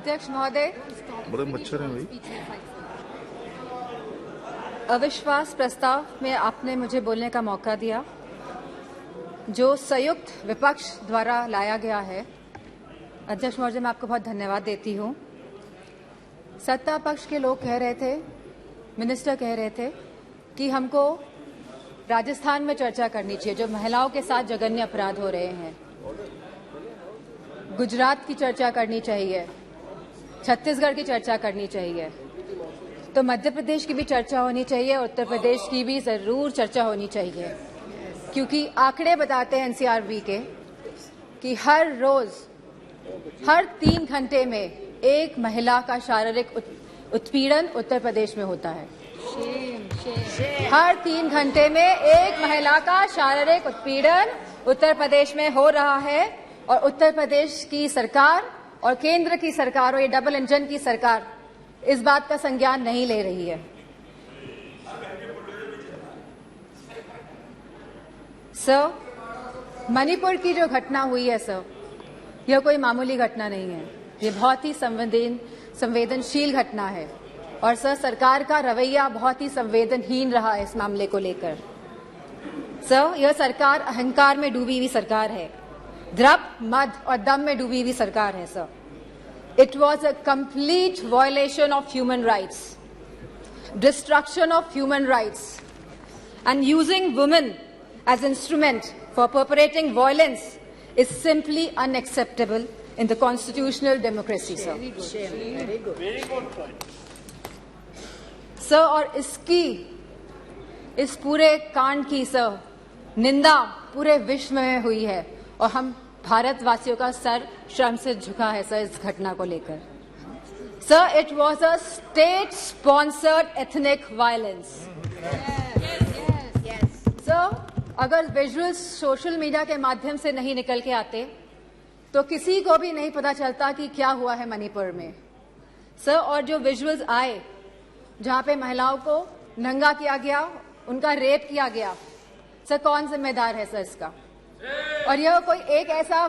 अध्यक्ष महोदय, बड़े मच्छर हैं भाई। अविश्वास प्रस्ताव में आपने मुझे बोलने का मौका दिया, जो संयुक्त विपक्ष द्वारा लाया गया है। अध्यक्ष महोदय, मैं आपको बहुत धन्यवाद देती हूँ। सत्ता पक्ष के लोग कह रहे थे, मिनिस्टर कह रहे थे कि हमको राजस्थान में चर्चा करनी चाहिए, जो महिलाओं के साथ जघन्य अपराध हो रहे हैं। गुजरात की चर्चा करनी चाहिए, छत्तीसगढ़ की चर्चा करनी चाहिए, तो मध्य प्रदेश की भी चर्चा होनी चाहिए, उत्तर प्रदेश की भी जरूर चर्चा होनी चाहिए, क्योंकि आंकड़े बताते हैं एनसीआरबी के कि हर रोज हर 3 घंटे में एक महिला का शारीरिक उत्पीड़न उत्तर प्रदेश में होता है। हर 3 घंटे में एक महिला का शारीरिक उत्पीड़न उत्तर प्रदेश में हो रहा है, और उत्तर प्रदेश की सरकार और केंद्र की सरकार और ये डबल इंजन की सरकार इस बात का संज्ञान नहीं ले रही है। सर, मणिपुर की जो घटना हुई है सर, यह कोई मामूली घटना नहीं है, ये बहुत ही संवेदनशील घटना है, और सर सरकार का रवैया बहुत ही संवेदनहीन रहा है इस मामले को लेकर। सर, यह सरकार अहंकार में डूबी हुई सरकार है, द्रव, मद और दम में डूबी हुई सरकार है sir. It was a complete violation of human rights, destruction of human rights, and using women as instrument for perpetrating violence is simply unacceptable in the constitutional democracy, sir. Very good point. Sir, और इस पूरे कांड की sir निंदा पूरे विश्व में हुई है, और हम भारतवासियों का सर शर्म से झुका है सर इस घटना को लेकर। Sir, it was a state sponsored ethnic violence. Sir, अगर विजुअल्स सोशल मीडिया के माध्यम से नहीं निकल के आते तो किसी को भी नहीं पता चलता कि क्या हुआ है मणिपुर में। सर, और जो विजुअल्स आए जहां पे महिलाओं को नंगा किया गया, उनका रेप किया गया, सर कौन जिम्मेदार है सर इसका? और यह कोई एक ऐसा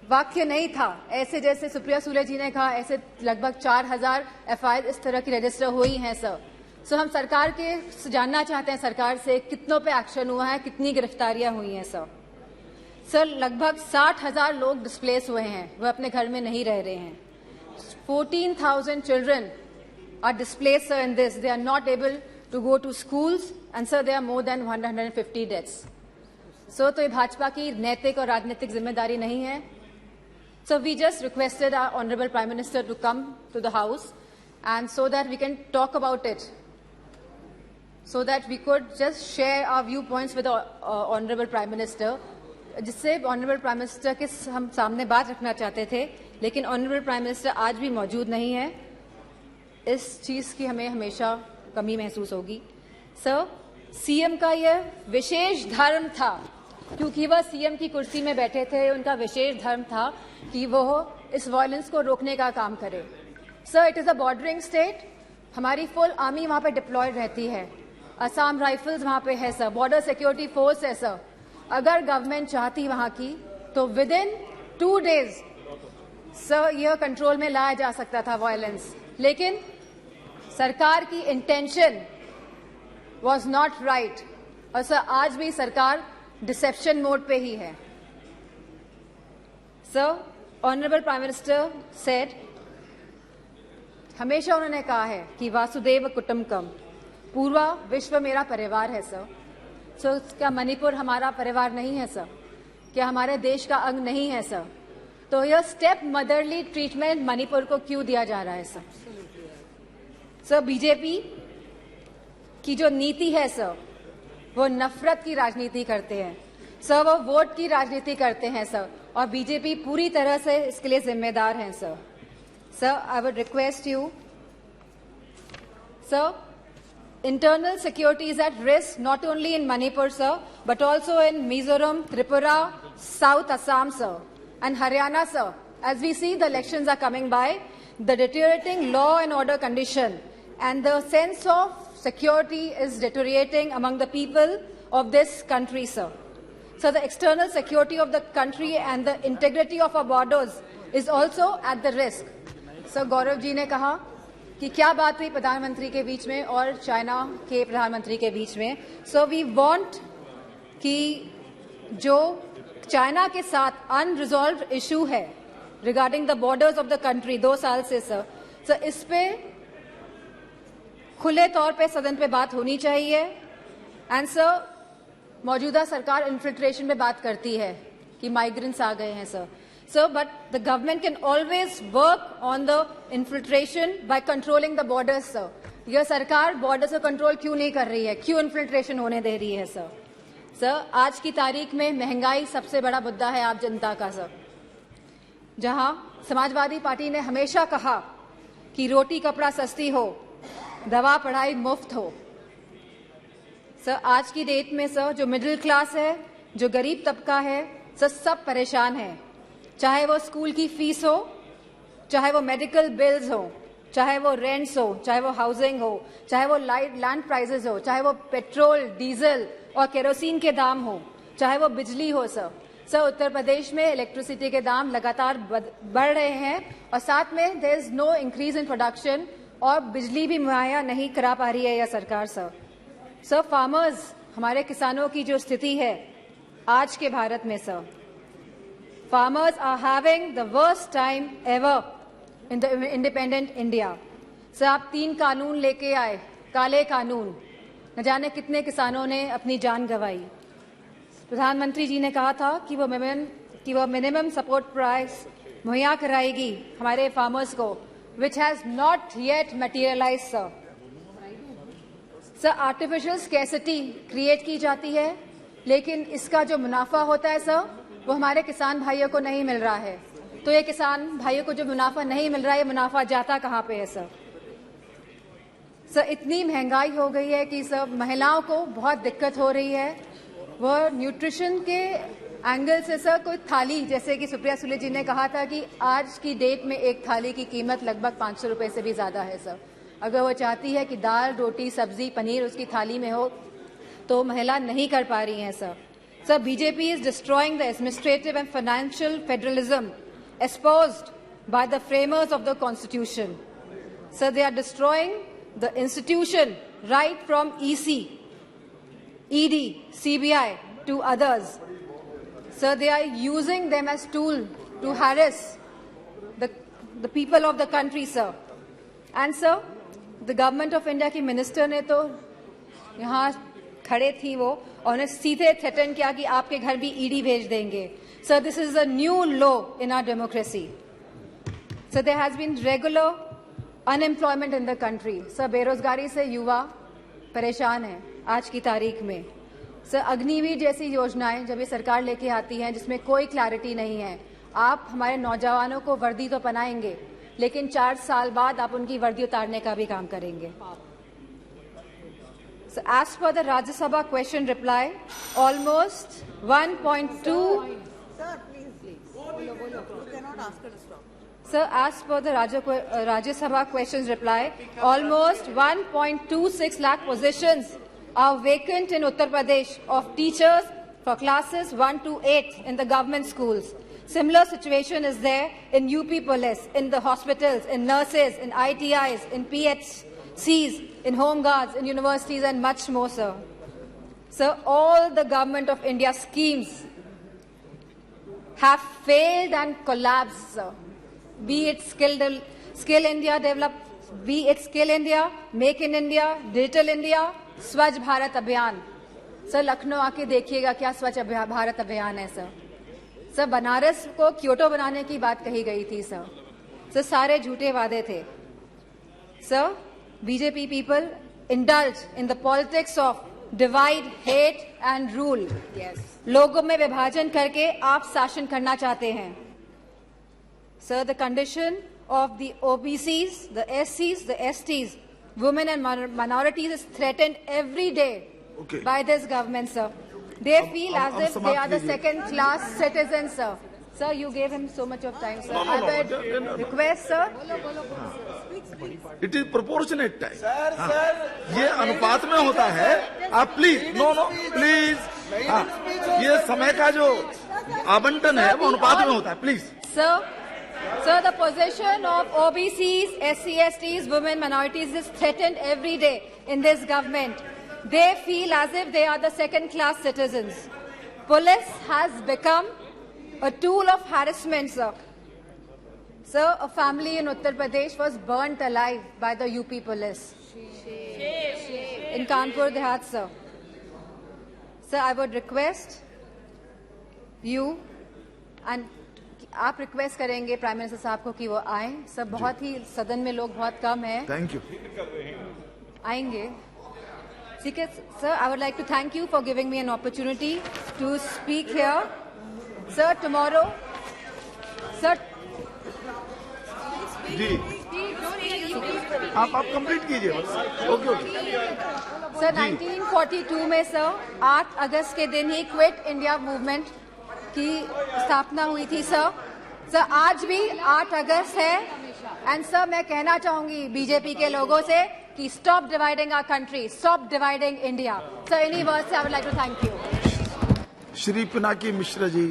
वाक्य नहीं था, ऐसे जैसे सुप्रिया सुले जी ने कहा, ऐसे लगभग 4000 एफआईआर इस तरह की रजिस्टर हुई हैं सर। सो हम सरकार के जानना चाहते हैं सरकार से कितनों पे एक्शन हुआ है, कितनी गिरफ्तारियां हुई हैं सर। सर, लगभग 60,000 लोग डिस्प्लेस हुए हैं, वह अपने घर में नहीं रह रहे हैं। 14,000 children are displaced sir in this, they are not able to go to schools, and sir there are more than 150 deaths. So तो ये भाजपा की नैतिक और राजनीतिक जिम्मेदारी नहीं है। So we just requested our honourable prime minister to come to the house, and so that we can talk about it, so that we could just share our viewpoints with the honorable prime minister, जिससे honorable prime minister के हम सामने बात रखना चाहते थे, लेकिन honorable prime minister आज भी मौजूद नहीं है। इस चीज की हमें हमेशा कमी महसूस होगी। सर, सीएम का यह विशेष धर्म था, क्योंकि वह सीएम की कुर्सी में बैठे थे, उनका विशेष धर्म था कि वह इस वायलेंस को रोकने का काम करे। Sir, it is a bordering state, हमारी फुल आर्मी वहां पे डिप्लॉयड रहती है, असम राइफल्स वहां पे है सर, बॉर्डर सिक्योरिटी फोर्स है सर। अगर गवर्नमेंट चाहती वहां की तो विद इन 2 डेज सर यह कंट्रोल में लाया जा सकता था वायलेंस, लेकिन सरकार की इंटेंशन वॉज नॉट राइट, और सर आज भी सरकार डिसेप्शन मोड पे ही है। Sir, honourable prime minister said, हमेशा उन्होंने कहा है कि वासुदेव कुटुंबकम, पूरा विश्व मेरा परिवार है सर। सो क्या मणिपुर हमारा परिवार नहीं है सर? क्या हमारे देश का अंग नहीं है सर? तो यह स्टेप मदरली ट्रीटमेंट मणिपुर को क्यों दिया जा रहा है सर? सर, बीजेपी की जो नीति है सर, वो नफरत की राजनीति करते हैं सर, वो वोट की राजनीति करते हैं सर, और बीजेपी पूरी तरह से इसके लिए जिम्मेदार है sir. Sir, I would request you sir, internal security is at risk not only in Manipur, sir, but also in Mizoram, Tripura, South Assam, sir, and Haryana, sir. As we see the elections are coming by, the deteriorating law and order condition and the sense of security is deteriorating among the people of this country, sir. So the external security of the country and the integrity of our borders is also at the risk. Sir Gaurav ji ने कहा कि क्या बात हुई प्रधानमंत्री के बीच में और चाइना के प्रधानमंत्री के बीच में। सो वी वांट कि जो चाइना के साथ अनरिजॉल्व्ड इशू है regarding the borders of the country 2 साल से सर इस पे खुले तौर पे सदन पे बात होनी चाहिए। एंड सर मौजूदा सरकार इन्फिल्ट्रेशन पे बात करती है कि माइग्रेंट्स आ गए हैं sir but the government can always work on the infiltration by controlling the borders sir. यह सरकार बॉर्डर्स को कंट्रोल क्यों नहीं कर रही है, क्यों इन्फिल्ट्रेशन होने दे रही है सर आज की तारीख में महंगाई सबसे बड़ा मुद्दा है आप जनता का सर। जहां समाजवादी पार्टी ने हमेशा कहा कि रोटी कपड़ा सस्ती हो, दवा पढ़ाई मुफ्त हो, सर आज की डेट में सर जो मिडिल क्लास है, जो गरीब तबका है सर, सब परेशान है। चाहे वो स्कूल की फीस हो, चाहे वो मेडिकल बिल्स हो, चाहे वो रेंट्स हो, चाहे वो हाउसिंग हो, चाहे वो लैंड प्राइसेस हो, चाहे वो पेट्रोल डीजल और केरोसिन के दाम हो, चाहे वो बिजली हो सर उत्तर प्रदेश में इलेक्ट्रिसिटी के दाम लगातार बढ़ रहे हैं और साथ में there is no increase in production और बिजली भी मुहैया नहीं करा पा रही है यह सरकार सर फार्मर्स, हमारे किसानों की जो स्थिति है आज के भारत में sir, farmers are having the worst time ever in the independent India. Sir आप 3 कानून लेके आए, काले कानून, न जाने कितने किसानों ने अपनी जान गंवाई। प्रधानमंत्री जी ने कहा था कि वो मिनिमम सपोर्ट प्राइस मुहैया कराएगी हमारे फार्मर्स को, which has not yet materialized sir artificial scarcity create की जाती है, लेकिन इसका जो मुनाफा होता है सर वो हमारे किसान भाइयों को नहीं मिल रहा है। तो ये किसान भाइयों को जो मुनाफा नहीं मिल रहा है, ये मुनाफा जाता कहाँ पे है सर इतनी महंगाई हो गई है कि सर महिलाओं को बहुत दिक्कत हो रही है। वह न्यूट्रिशन के एंगल से सर कोई थाली, जैसे कि सुप्रिया सुले जी ने कहा था कि आज की डेट में एक थाली की कीमत लगभग 500 रुपए से भी ज्यादा है सर। अगर वो चाहती है कि दाल रोटी सब्जी पनीर उसकी थाली में हो तो महिला नहीं कर पा रही हैं sir BJP is destroying the administrative and financial federalism espoused by the framers of the constitution sir they are destroying the institution right from EC, ED, CBI to others. Sir, they are using them as tool to harass the people of the country, sir. And sir, the government of India की minister ने तो यहाँ खड़े थी वो और उन्हें सीधे थ्रेटन किया कि आपके घर भी ED भेज देंगे। Sir, this is a new law in our democracy. Sir, there has been regular unemployment in the country. Sir, बेरोजगारी से युवा परेशान है आज की तारीख में। सर अग्निवीर जैसी योजनाएं जब ये सरकार लेके आती हैं जिसमें कोई क्लैरिटी नहीं है, आप हमारे नौजवानों को वर्दी तो पहनाएंगे लेकिन 4 साल बाद आप उनकी वर्दी उतारने का भी काम करेंगे। So as per the Rajya Sabha question reply, almost 1.2 Sir, please. You cannot ask her to stop. Sir, as per the Rajya Sabha questions reply, almost 1.26 lakh positions are vacant in Uttar Pradesh of teachers for classes 1 to 8 in the government schools. Similar situation is there in UP police, in the hospitals, in nurses, in ITIs, in PHCs, in home guards, in universities and much more, sir. Sir, all the government of India schemes have failed and collapsed, sir. Be it Skill India develop, be it Skill India, Make in India, Digital India, स्वच्छ भारत अभियान। Sir Lucknow आके देखिएगा क्या स्वच्छ भारत अभियान है sir Banaras को Kyoto बनाने की बात कही गई थी सर सारे झूठे वादे थे sir. BJP people indulge in the politics of divide, hate and rule. लोगों में विभाजन करके आप शासन करना चाहते हैं sir. The condition of the OBCs, the SCs, the STs, women and minorities is threatened every day by this government, sir. They feel as if they are the second-class citizens, sir. Sir, you gave him so much of time, sir. I would request, sir. It is proportionate time. Sir, ये अनुपात में होता है। आप please please ये समय का जो आवंटन है वो अनुपात में होता है, please. Sir, Sir, the position of OBCs, SC/STs, women, minorities is threatened every day in this government. They feel as if they are the second-class citizens. Police has become a tool of harassment, sir. Sir, a family in Uttar Pradesh was burnt alive by the UP police. In Kanpur Dehat, sir. Sir, I would request you and आप request करेंगे prime minister साहब को कि वो आए। सब बहुत ही सदन में लोग बहुत कम हैं। Thank you. आएंगे। ठीक है sir, I would like to thank you for giving me an opportunity to speak here. Sir, tomorrow sir ji आप कंप्लीट कीजिए बस। ओके ओके सर, 1942 में सर 8 अगस्त के दिन ही क्विट इंडिया मूवमेंट की स्थापना हुई थी सर। सर, आज भी 8 अगस्त है एंड सर मैं कहना चाहूंगी बीजेपी के लोगों से कि stop dividing our country, stop dividing India. Sir, इन्हीं वर्ड से I would like to thank you. Shri Pinaki Mishra ji.